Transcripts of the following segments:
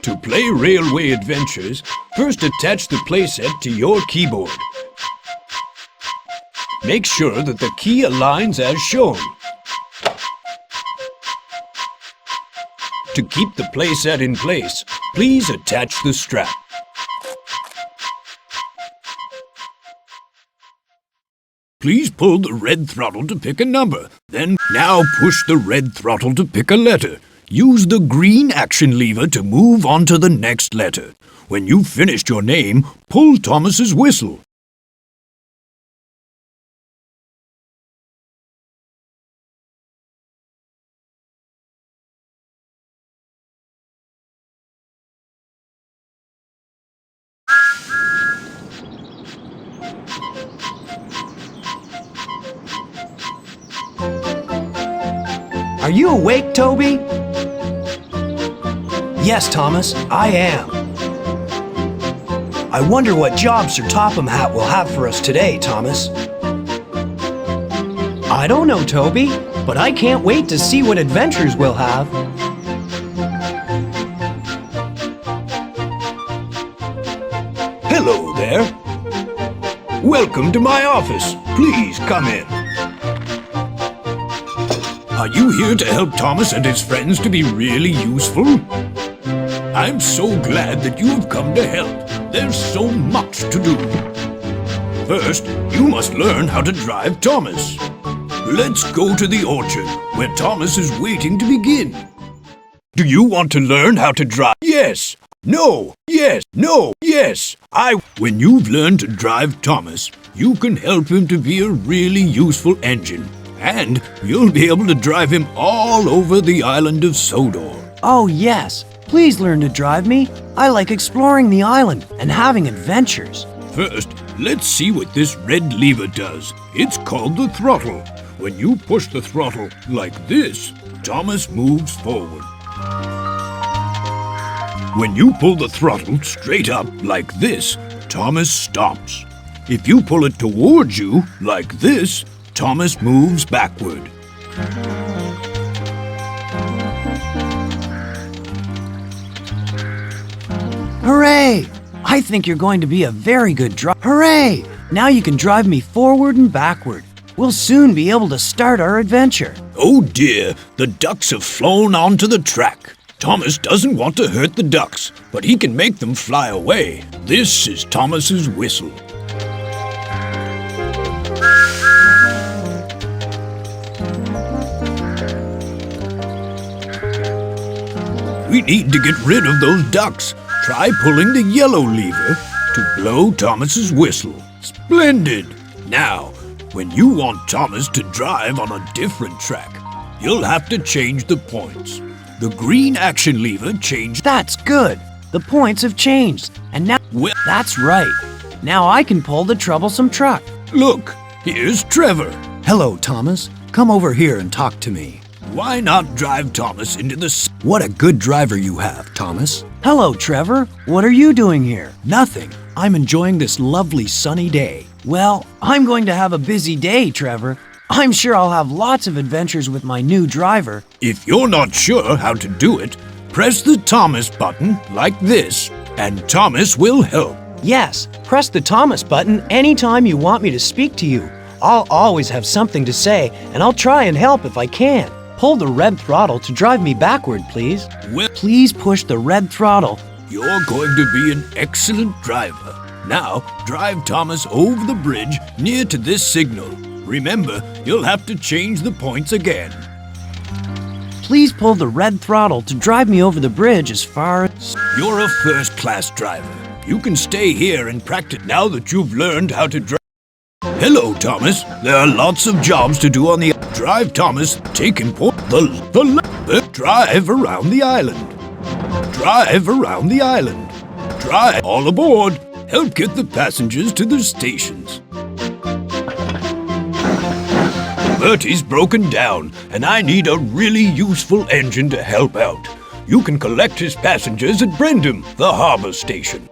To play Railway Adventures, first attach the playset to your keyboard. Make sure that the key aligns as shown. To keep the playset in place, please attach the strap. Please pull the red throttle to pick a number. Now push the red throttle to pick a letter. Use the green action lever to move on to the next letter. When you've finished your name, pull Thomas's whistle. Are you awake, Toby? Yes, Thomas, I am. I wonder what job Sir Topham Hatt will have for us today, Thomas. I don't know, Toby, but I can't wait to see what adventures we'll have. Hello there. Welcome to my office. Please come in. Are you here to help Thomas and his friends to be really useful? I'm so glad that you have come to help. There's so much to do. First, you must learn how to drive Thomas. Let's go to the orchard, where Thomas is waiting to begin. Do you want to learn how to drive? Yes. No. Yes. No. Yes. When you've learned to drive Thomas, you can help him to be a really useful engine. And you'll be able to drive him all over the island of Sodor. Oh, yes. Please learn to drive me. I like exploring the island and having adventures. First, let's see what this red lever does. It's called the throttle. When you push the throttle like this, Thomas moves forward. When you pull the throttle straight up like this, Thomas stops. If you pull it towards you like this, Thomas moves backward. Hooray! I think you're going to be a very good driver. Hooray! Now you can drive me forward and backward. We'll soon be able to start our adventure. Oh dear, the ducks have flown onto the track. Thomas doesn't want to hurt the ducks, but he can make them fly away. This is Thomas's whistle. We need to get rid of those ducks. Try pulling the yellow lever to blow Thomas's whistle. Splendid! Now, when you want Thomas to drive on a different track, you'll have to change the points. The green action lever changed. That's good. The points have changed. And now... Well, that's right. Now I can pull the troublesome truck. look, here's Trevor. Hello, Thomas. Come over here and talk to me. Why not drive Thomas into the... What a good driver you have, Thomas. Hello, Trevor. What are you doing here? Nothing. I'm enjoying this lovely sunny day. Well, I'm going to have a busy day, Trevor. I'm sure I'll have lots of adventures with my new driver. If you're not sure how to do it, press the Thomas button like this, and Thomas will help. Yes, press the Thomas button anytime you want me to speak to you. I'll always have something to say, and I'll try and help if I can. Pull the red throttle to drive me backward, please. Well, Please push the red throttle. you're going to be an excellent driver. Now, drive Thomas over the bridge near to this signal. Remember, you'll have to change the points again. Please pull the red throttle to drive me over the bridge as far as... You're a first-class driver. You can stay here and practice now that you've learned how to drive. Hello, Thomas. There are lots of jobs to do on the... Drive Thomas, take him drive around the island. Drive around the island. Drive all aboard. Help get the passengers to their stations. Bertie's broken down, and I need a really useful engine to help out. You can collect his passengers at Brendam, the harbor station.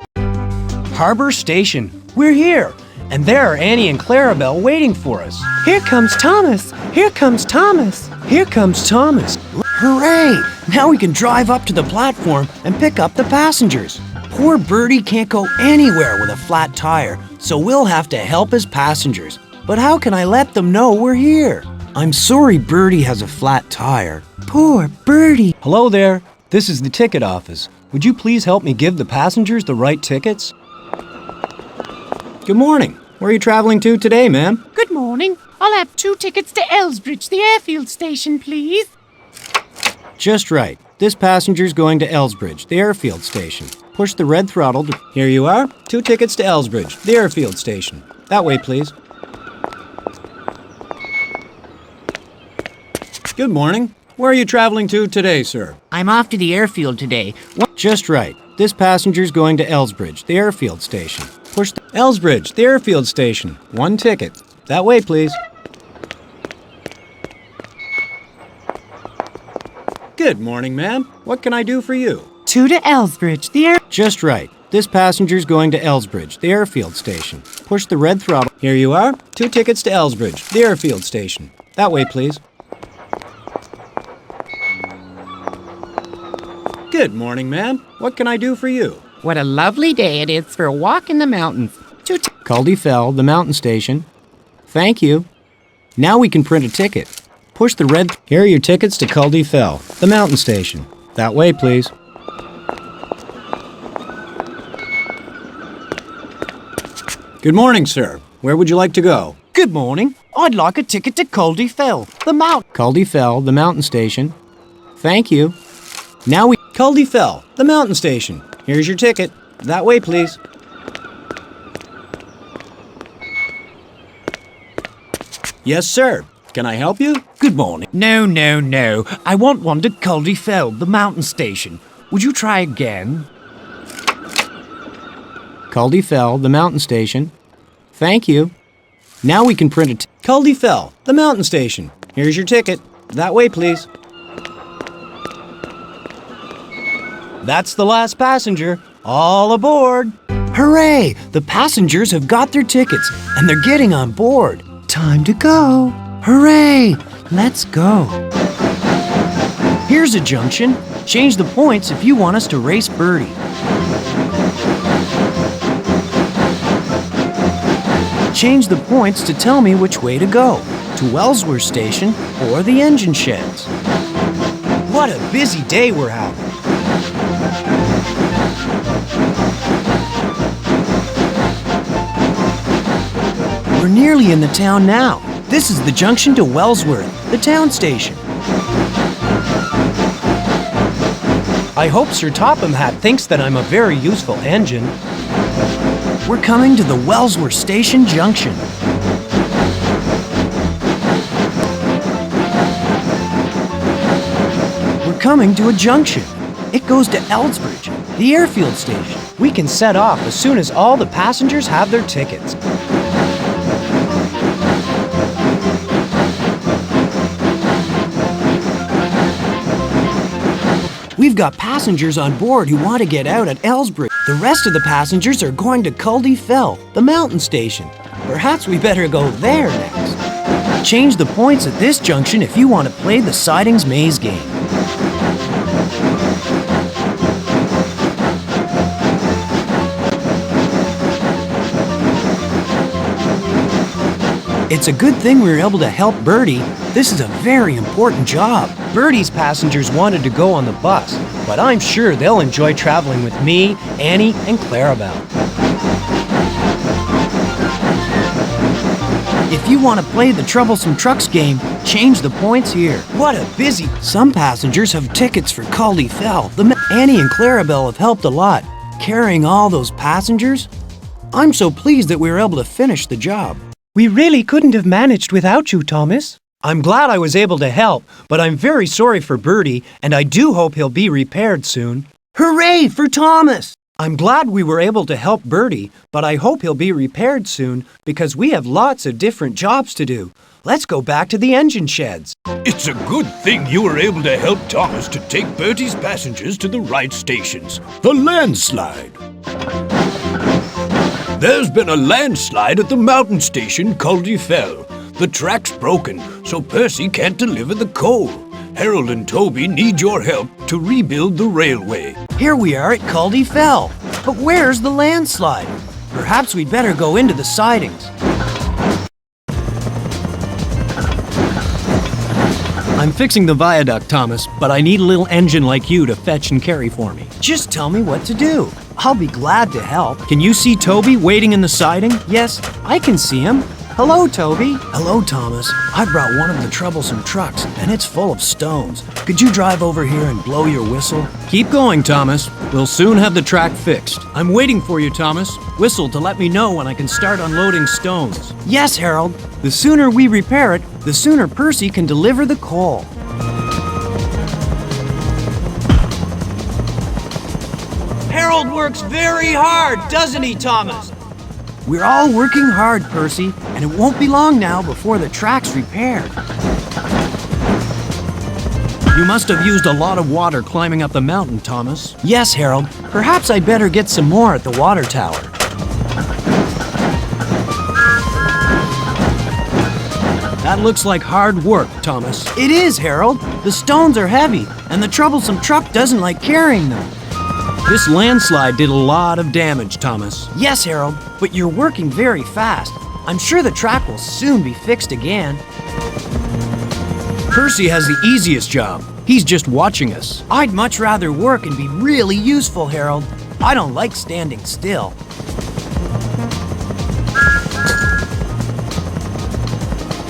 Harbor Station, we're here. And there are Annie and Clarabelle waiting for us. Here comes Thomas! Here comes Thomas! Here comes Thomas. Hooray! Now we can drive up to the platform and pick up the passengers. Poor Bertie can't go anywhere with a flat tire, so we'll have to help his passengers. But how can I let them know we're here? I'm sorry Bertie has a flat tire. Poor Bertie. Hello there. This is the ticket office. Would you please help me give the passengers the right tickets? Good morning. Where are you traveling to today, ma'am? Good morning. I'll have 2 tickets to Elsbridge, the airfield station, please. Just right. This passenger's going to Elsbridge, the airfield station. Push the red throttle. Here you are. 2 tickets to Elsbridge, the airfield station. That way, please. Good morning. Where are you traveling to today, sir? I'm off to the airfield today. Just right. This passenger's going to Elsbridge, the airfield station. Push the Elsbridge, the airfield station. 1 ticket. That way, please. Good morning, ma'am. What can I do for you? 2 to Elsbridge, the air... Just right. This passenger's going to Elsbridge, the airfield station. Push the red throttle. Here you are. 2 tickets to Elsbridge, the airfield station. That way, please. Good morning, ma'am. What can I do for you? What a lovely day it is for a walk in the mountains. Caldy Fell, the mountain station. Thank you. Now we can print a ticket. Push the red... Here are your tickets to Caldy Fell, the mountain station. That way, please. Good morning, sir. Where would you like to go? Good morning. I'd like a ticket to Caldy Fell, the mountain. Caldy Fell, the mountain station. Thank you. Now we... Caldy Fell, the mountain station. Here's your ticket. That way, please. Yes, sir. Can I help you? Good morning. No. I want one to Caldy Fell, the mountain station. Would you try again? Caldy Fell, the mountain station. Thank you. Now we can print it. Caldy Fell, the mountain station. Here's your ticket. That way, please. That's the last passenger. All aboard! Hooray! The passengers have got their tickets and they're getting on board. Time to go. Hooray! Let's go. Here's a junction. Change the points if you want us to race Bertie. Change the points to tell me which way to go, to Wellsworth Station or the engine sheds. What a busy day we're having. We're nearly in the town now. This is the junction to Wellsworth, the town station. I hope Sir Topham Hatt thinks that I'm a very useful engine. We're coming to the Wellsworth Station Junction. We're coming to a junction. It goes to Elsbridge, the airfield station. We can set off as soon as all the passengers have their tickets. We've got passengers on board who want to get out at Elsbridge. The rest of the passengers are going to Caldy Fell, the mountain station. Perhaps we better go there next. Change the points at this junction if you want to play the Sidings Maze game. It's a good thing we were able to help Bertie. This is a very important job. Bertie's passengers wanted to go on the bus, but I'm sure they'll enjoy traveling with me, Annie, and Clarabelle. If you want to play the Troublesome Trucks game, change the points here. What a busy... Some passengers have tickets for Caldy Fell. Annie and Clarabelle have helped a lot, carrying all those passengers. I'm so pleased that we were able to finish the job. We really couldn't have managed without you, Thomas. I'm glad I was able to help, but I'm very sorry for Bertie, and I do hope he'll be repaired soon. Hooray for Thomas! I'm glad we were able to help Bertie, but I hope he'll be repaired soon because we have lots of different jobs to do. Let's go back to the engine sheds. It's a good thing you were able to help Thomas to take Bertie's passengers to the right stations. The landslide. There's been a landslide at the mountain station Culdy Fell. The track's broken, so Percy can't deliver the coal. Harold and Toby need your help to rebuild the railway. Here we are at Culdy Fell. But where's the landslide? Perhaps we'd better go into the sidings. I'm fixing the viaduct, Thomas, but I need a little engine like you to fetch and carry for me. Just tell me what to do. I'll be glad to help. Can you see Toby waiting in the siding? Yes, I can see him. Hello, Toby. Hello, Thomas. I brought one of the troublesome trucks, and it's full of stones. Could you drive over here and blow your whistle? Keep going, Thomas. We'll soon have the track fixed. I'm waiting for you, Thomas. Whistle to let me know when I can start unloading stones. Yes, Harold. The sooner we repair it, the sooner Percy can deliver the coal. Harold works very hard, doesn't he, Thomas? We're all working hard, Percy, and it won't be long now before the track's repaired. You must have used a lot of water climbing up the mountain, Thomas. Yes, Harold. Perhaps I'd better get some more at the water tower. That looks like hard work, Thomas. It is, Harold. The stones are heavy, and the troublesome truck doesn't like carrying them. This landslide did a lot of damage, Thomas. Yes, Harold, but you're working very fast. I'm sure the track will soon be fixed again. Percy has the easiest job. He's just watching us. I'd much rather work and be really useful, Harold. I don't like standing still.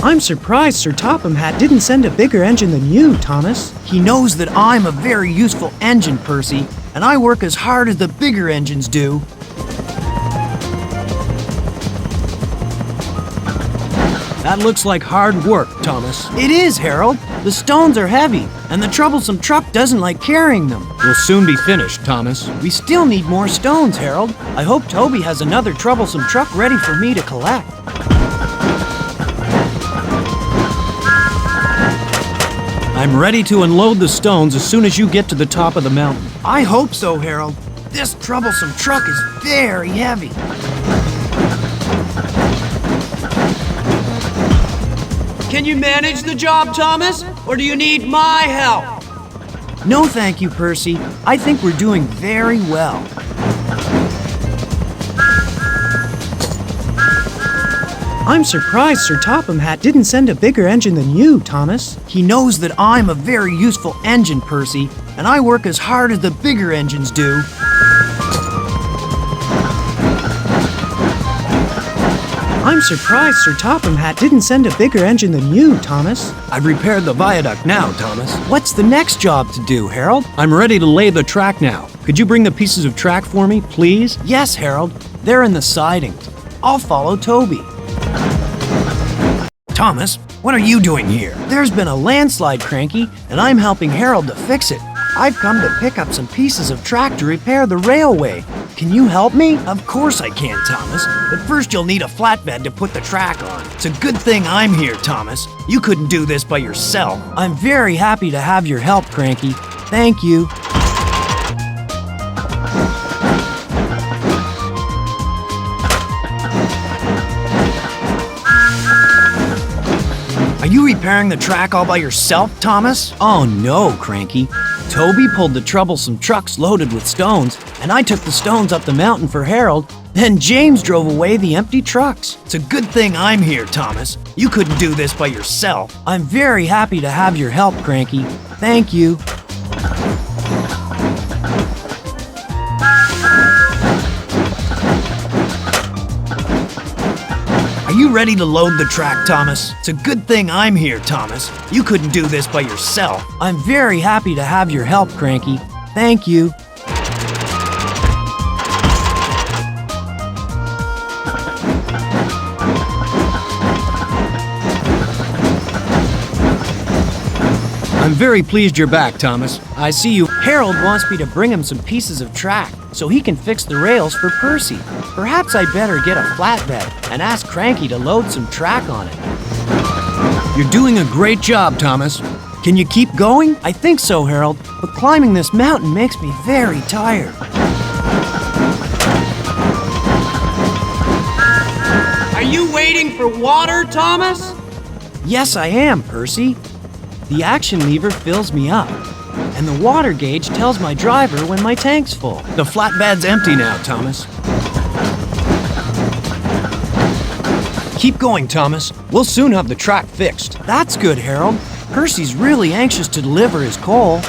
I'm surprised Sir Topham Hatt didn't send a bigger engine than you, Thomas. He knows that I'm a very useful engine, Percy, and I work as hard as the bigger engines do. That looks like hard work, Thomas. It is, Harold. The stones are heavy, and the troublesome truck doesn't like carrying them. We'll soon be finished, Thomas. We still need more stones, Harold. I hope Toby has another troublesome truck ready for me to collect. I'm ready to unload the stones as soon as you get to the top of the mountain. I hope so, Harold. This troublesome truck is very heavy. Can you manage the job, Thomas? Or do you need my help? No, thank you, Percy. I think we're doing very well. I'm surprised Sir Topham Hatt didn't send a bigger engine than you, Thomas. He knows that I'm a very useful engine, Percy, and I work as hard as the bigger engines do. I'm surprised Sir Topham Hatt didn't send a bigger engine than you, Thomas. I've repaired the viaduct now, Thomas. What's the next job to do, Harold? I'm ready to lay the track now. Could you bring the pieces of track for me, please? Yes, Harold. They're in the sidings. I'll follow Toby. Thomas, what are you doing here? There's been a landslide, Cranky, and I'm helping Harold to fix it. I've come to pick up some pieces of track to repair the railway. Can you help me? Of course I can, Thomas. But first you'll need a flatbed to put the track on. It's a good thing I'm here, Thomas. You couldn't do this by yourself. I'm very happy to have your help, Cranky. Thank you. Are you repairing the track all by yourself, Thomas? Oh no, Cranky. Toby pulled the troublesome trucks loaded with stones, and I took the stones up the mountain for Harold. Then James drove away the empty trucks. It's a good thing I'm here, Thomas. You couldn't do this by yourself. I'm very happy to have your help, Cranky. Thank you. Are you ready to load the track, Thomas? It's a good thing I'm here, Thomas. You couldn't do this by yourself. I'm very happy to have your help, Cranky. Thank you. I'm very pleased you're back, Thomas. I see you. Harold wants me to bring him some pieces of track so he can fix the rails for Percy. Perhaps I'd better get a flatbed and ask Cranky to load some track on it. You're doing a great job, Thomas. Can you keep going? I think so, Harold, but climbing this mountain makes me very tired. Are you waiting for water, Thomas? Yes, I am, Percy. The action lever fills me up, and the water gauge tells my driver when my tank's full. The flatbed's empty now, Thomas. Keep going, Thomas. We'll soon have the track fixed. That's good, Harold. Percy's really anxious to deliver his coal.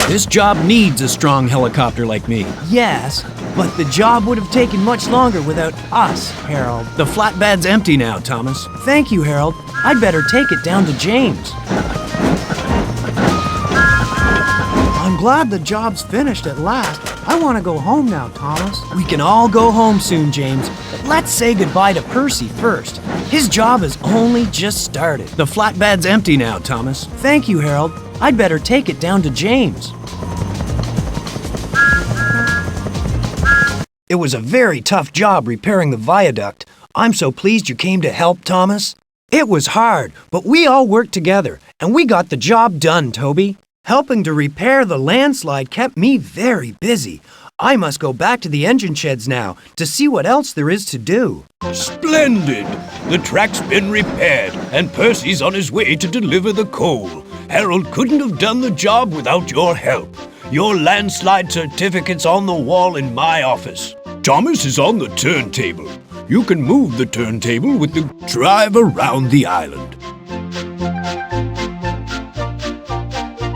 This job needs a strong helicopter like me. Yes, but the job would have taken much longer without us, Harold. The flatbed's empty now, Thomas. Thank you, Harold. I'd better take it down to James. I'm glad the job's finished at last. I want to go home now, Thomas. We can all go home soon, James. But let's say goodbye to Percy first. His job has only just started. The flatbed's empty now, Thomas. Thank you, Harold. I'd better take it down to James. It was a very tough job repairing the viaduct. I'm so pleased you came to help, Thomas. It was hard, but we all worked together, and we got the job done, Toby. Helping to repair the landslide kept me very busy. I must go back to the engine sheds now to see what else there is to do. Splendid! The track's been repaired, and Percy's on his way to deliver the coal. Harold couldn't have done the job without your help. Your landslide certificate's on the wall in my office. Thomas is on the turntable. You can move the turntable with the drive around the island.